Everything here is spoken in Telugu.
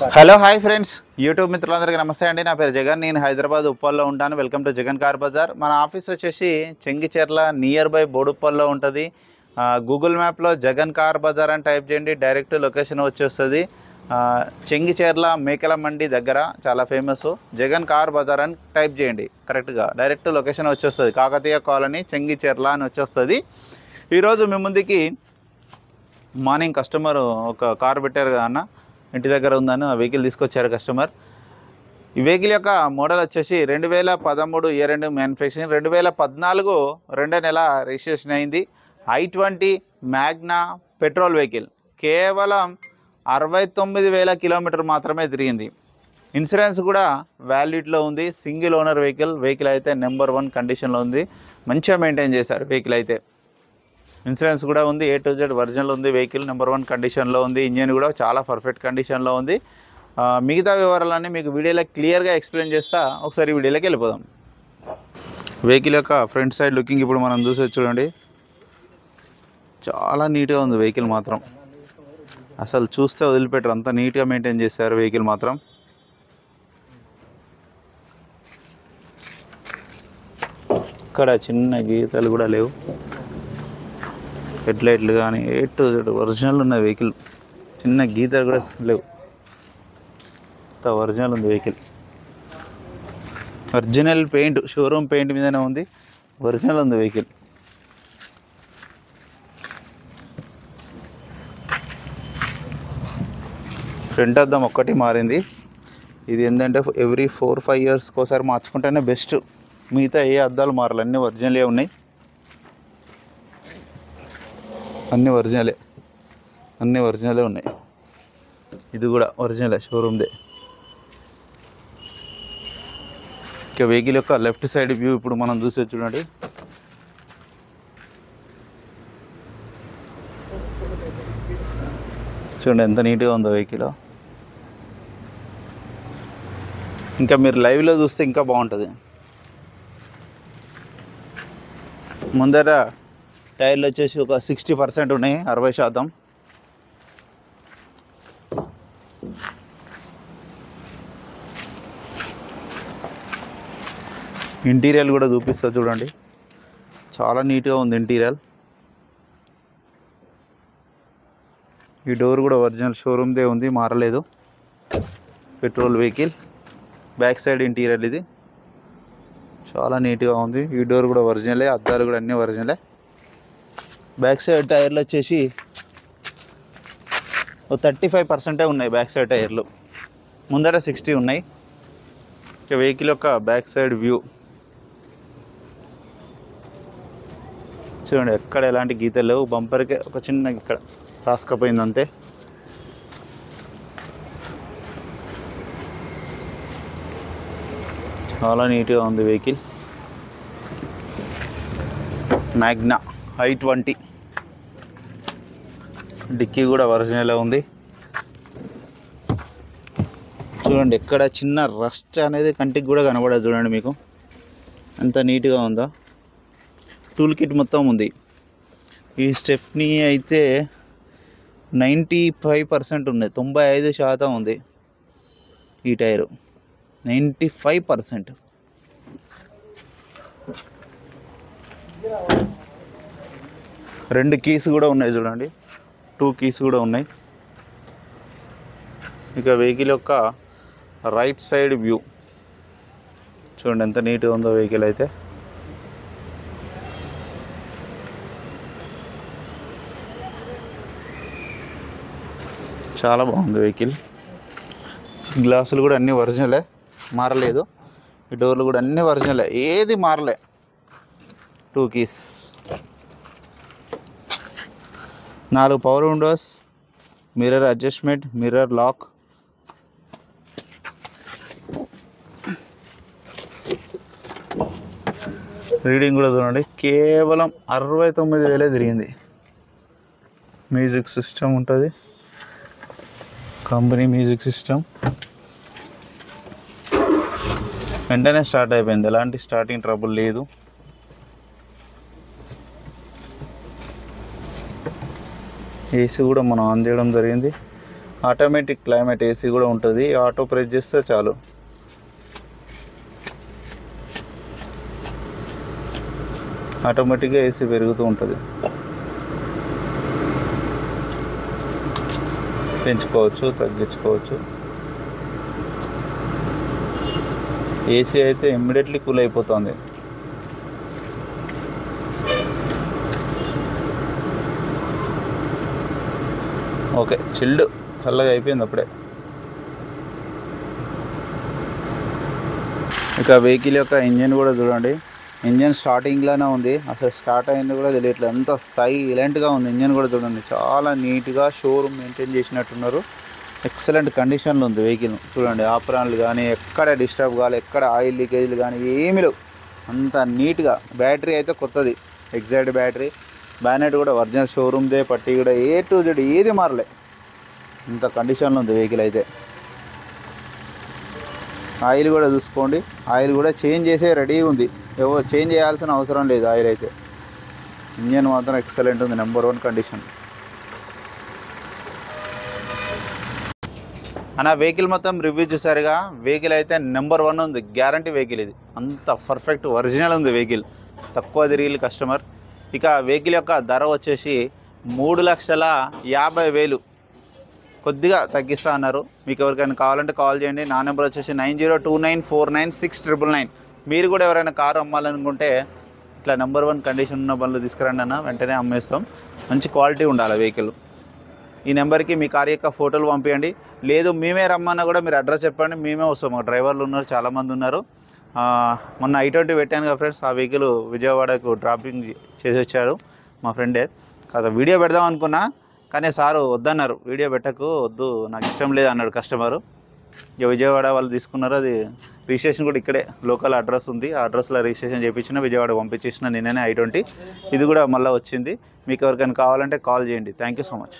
హలో హాయ్ ఫ్రెండ్స్, యూట్యూబ్ మిత్రులందరికీ నమస్తే అండి. నా పేరు జగన్. నేను హైదరాబాద్ ఉప్పల్లో ఉంటాను. Welcome to Jagan car bazaar. మన ఆఫీస్ వచ్చేసి చెంగిచెర్ల నియర్ బై బోడుప్పల్లో ఉంటుంది. గూగుల్ మ్యాప్లో జగన్ కార్ బజార్ అని టైప్ చేయండి, డైరెక్ట్ లొకేషన్ వచ్చేస్తుంది. చెంగిచెర్ల మేకల మండి దగ్గర చాలా ఫేమస్. జగన్ కార్ బజార్ అని టైప్ చేయండి, కరెక్ట్గా డైరెక్ట్ లొకేషన్ వచ్చేస్తుంది. కాకతీయ కాలనీ చెంగిచెర్ల అని వచ్చేస్తుంది. ఈరోజు మీ ముందుకి మార్నింగ్ కస్టమర్ ఒక కార్ పెట్టారు కదా అన్న, ఇంటి దగ్గర ఉందని ఆ వెహికల్ తీసుకొచ్చారు కస్టమర్. ఈ వెహికల్ యొక్క మోడల్ వచ్చేసి 2013 ఇయర్ ఎండ్ మ్యానుఫ్యాక్చరింగ్, 2014 రెండో నెల రిజిస్ట్రేషన్ అయింది. i20 Magna petrol vehicle. కేవలం 69,000 కిలోమీటర్ మాత్రమే తిరిగింది. ఇన్సూరెన్స్ కూడా వ్యాలిడిటీలో ఉంది. సింగిల్ ఓనర్ వెహికల్ అయితే నెంబర్ 1 కండిషన్లో ఉంది. మంచిగా మెయింటైన్ చేశారు వెహికల్ అయితే. ఇన్సూరెన్స్ కూడా ఉంది, A to Z ఒరిజినల్ ఉంది. వెహికల్ నెంబర్ 1 కండిషన్లో ఉంది. ఇంజన్ కూడా చాలా పర్ఫెక్ట్ కండిషన్లో ఉంది. మిగతా వివరాలన్నీ మీకు వీడియోలో క్లియర్గా ఎక్స్ప్లెయిన్ చేస్తా. ఒకసారి వీడియోలోకి వెళ్ళిపోదాం. వెహికల్ యొక్క ఫ్రంట్ సైడ్ లుకింగ్ ఇప్పుడు మనం చూసి చూడండి. చాలా నీట్గా ఉంది వెహికల్ మాత్రం. అసలు చూస్తే వదిలిపెట్టరు, అంత నీట్గా మెయింటైన్ చేశారు వెహికల్ మాత్రం. ఇక్కడ చిన్న గీతలు కూడా లేవు. హెడ్లైట్లు కానీ A to Z ఒరిజినల్ ఉన్న వెహికల్. చిన్న గీతలు కూడా లేవు, అంత ఒరిజినల్ ఉంది vehicle. Original paint, showroom paint మీదనే ఉంది. ఒరిజినల్ ఉంది వెహికల్. ఫ్రంట్ అద్దం ఒక్కటి మారింది. ఇది ఏంటంటే ఎవ్రీ 4-5 ఇయర్స్కి ఒకసారి మార్చుకుంటేనే బెస్ట్. మిగతా ఏ అద్దాలు మారాలి, అన్నీ ఒరిజినలే ఉన్నాయి. అన్నీ ఒరిజినలే ఉన్నాయి. ఇది కూడా ఒరిజినలే, షోరూమ్దే. ఇక వెహికల్ యొక్క లెఫ్ట్ సైడ్ వ్యూ ఇప్పుడు మనం చూసే చూడండి. చూడండి ఎంత నీట్గా ఉందో వెహికల్. ఇంకా మీరు లైవ్లో చూస్తే ఇంకా బాగుంటుంది. ముందర టైర్లు వచ్చేసి ఒక 60% ఉన్నాయి, 60%. ఇంటీరియర్ కూడా చూపిస్తా చూడండి. చాలా నీట్గా ఉంది ఇంటీరియర్. ఈ డోర్ కూడా ఒరిజినల్ షోరూమ్దే ఉంది, మారలేదు. Petrol vehicle. Back side interior ఇది చాలా నీట్గా ఉంది. ఈ డోర్ కూడా ఒరిజినలే, అద్దాలు కూడా అన్నీ ఒరిజినలే. బ్యాక్ సైడ్ టైర్లు వచ్చేసి ఓ 35% ఉన్నాయి బ్యాక్ సైడ్ టైర్లు. ముందర 60 ఉన్నాయి. ఇక వెహికల్ యొక్క బ్యాక్ సైడ్ వ్యూ చూడండి. ఎక్కడ ఎలాంటి గీతలు లేవు. బంపర్కే ఒక చిన్న ఇక్కడ రాసుకపోయింది అంతే. చాలా నీట్గా ఉంది వెహికల్. Magna i20. డిక్కీ కూడా ఒరిజినల్ ఉంది. చూడండి ఎక్కడ చిన్న రస్ట్ అనేది కంటికి కూడా కనబడదు. చూడండి మీకు ఎంత నీట్గా ఉందో. టూల్ కిట్ మొత్తం ఉంది. ఈ స్టెప్నీ అయితే 95% ఉంది, 95% ఉంది. ఈ టైరు 95%. రెండు కీస్ కూడా ఉన్నాయి చూడండి, 2 కీస్ కూడా ఉన్నాయి. ఇక వెహికల్ యొక్క రైట్ సైడ్ వ్యూ చూడండి ఎంత నీట్గా ఉందో వెహికల్ అయితే. చాలా బాగుంది వెహికల్. గ్లాసులు కూడా అన్నీ ఒరిజినలే, మారలేదు. ఈ డోర్లు కూడా అన్నీ ఒరిజినలే, ఏది మారలే. 2 keys, 4 power windows, mirror adjustment, mirror lock. Reading కూడా చూడండి, కేవలం 69,000 తిరిగింది. మ్యూజిక్ సిస్టమ్ ఉంటుంది, కంపెనీ మ్యూజిక్ సిస్టమ్. వెంటనే స్టార్ట్ అయిపోయింది, ఎలాంటి స్టార్టింగ్ ట్రబుల్ లేదు. ఏసీ కూడా మనం ఆన్ చేయడం జరిగింది. ఆటోమేటిక్ క్లైమేట్ ఏసీ కూడా ఉంటుంది. ఆటో ప్రెస్ చేస్తే చాలు. ఆటోమేటిక్గా ఏసీ పెరుగుతూ ఉంటుంది. పెంచుకోవచ్చు, తగ్గించుకోవచ్చు. ఏసీ అయితే ఇమ్మీడియట్లీ కూల్ అయిపోతుంది. ఓకే, చిల్డ్ చల్లగా అయిపోయింది అప్పుడే. ఇక వెహికల్ యొక్క ఇంజన్ కూడా చూడండి. ఇంజన్ స్టార్టింగ్లోనే ఉంది, అసలు స్టార్ట్ అయింది కూడా తెలియట్లేదు. ఎంత సైలెంట్గా ఉంది. ఇంజన్ కూడా చూడండి, చాలా నీట్గా షోరూమ్ మెయింటైన్ చేసినట్టున్నారు. ఎక్సలెంట్ కండిషన్లో ఉంది వెహికల్. చూడండి, ఆపరాన్లు కానీ ఎక్కడ డిస్టర్బ్ కావాలి, ఎక్కడ ఆయిల్ లీకేజ్లు కానీ ఏమీ లేవు. అంత నీట్గా. బ్యాటరీ అయితే కొత్తది, ఎగ్జాక్ట్ బ్యాటరీ. బ్యానెట్ కూడా ఒరిజినల్ షోరూమ్దే, పట్టి కూడా A to Z ఏది మారలే. ఇంత కండిషన్లో ఉంది వెహికల్ అయితే. ఆయిల్ కూడా చూసుకోండి, ఆయిల్ కూడా చేంజ్ చేసే రెడీ ఉంది. చేంజ్ చేయాల్సిన అవసరం లేదు ఆయిల్ అయితే. ఇంజన్ మాత్రం ఎక్సలెంట్ ఉంది, నెంబర్ 1 కండిషన్. అన్న వెహికల్ మొత్తం రివ్యూ చూసారుగా. వెహికల్ అయితే నెంబర్ 1 ఉంది, గ్యారంటీ వెహికల్ ఇది. అంత పర్ఫెక్ట్ ఒరిజినల్ ఉంది వెహికల్. తక్కువ తిరిగి కస్టమర్. ఇక వెహికల్ యొక్క ధర వచ్చేసి 3,50,000. కొద్దిగా తగ్గిస్తా అన్నారు. మీకు ఎవరికైనా కావాలంటే కాల్ చేయండి. నా నెంబర్ వచ్చేసి 9029496999. మీరు కూడా ఎవరైనా కారు అమ్మాలనుకుంటే ఇట్లా నెంబర్ 1 కండిషన్ ఉన్న బండ్లు తీసుకురండి అన్న, వెంటనే అమ్మేస్తాం. మంచి క్వాలిటీ ఉండాలి వెహికల్. ఈ నెంబర్కి మీ కారు యొక్క ఫోటోలు పంపించండి. లేదు మేమే రమ్మన్నా కూడా మీరు అడ్రస్ చెప్పండి, మేమే వస్తాం. మా డ్రైవర్లు ఉన్నారు, చాలామంది ఉన్నారు. మొన్న I20 పెట్టాను కదా ఫ్రెండ్స్, ఆ వెహికల్ విజయవాడకు డ్రాపింగ్ చేసి వచ్చారు మా ఫ్రెండే. కాదు వీడియో పెడదాం అనుకున్నా, కానీ సారు వద్దన్నారు. వీడియో పెట్టకు, వద్దు నాకు ఇష్టం లేదు అన్నాడు కస్టమరు. ఇక విజయవాడ వాళ్ళు తీసుకున్నారు. అది రిజిస్ట్రేషన్ కూడా ఇక్కడే లోకల్ అడ్రస్ ఉంది, ఆ అడ్రస్లో రిజిస్ట్రేషన్ చేయించిన, విజయవాడ పంపించేసిన నిన్ననే I20. ఇది కూడా మళ్ళీ వచ్చింది. మీకు ఎవరికైనా కావాలంటే కాల్ చేయండి. Thank you so much.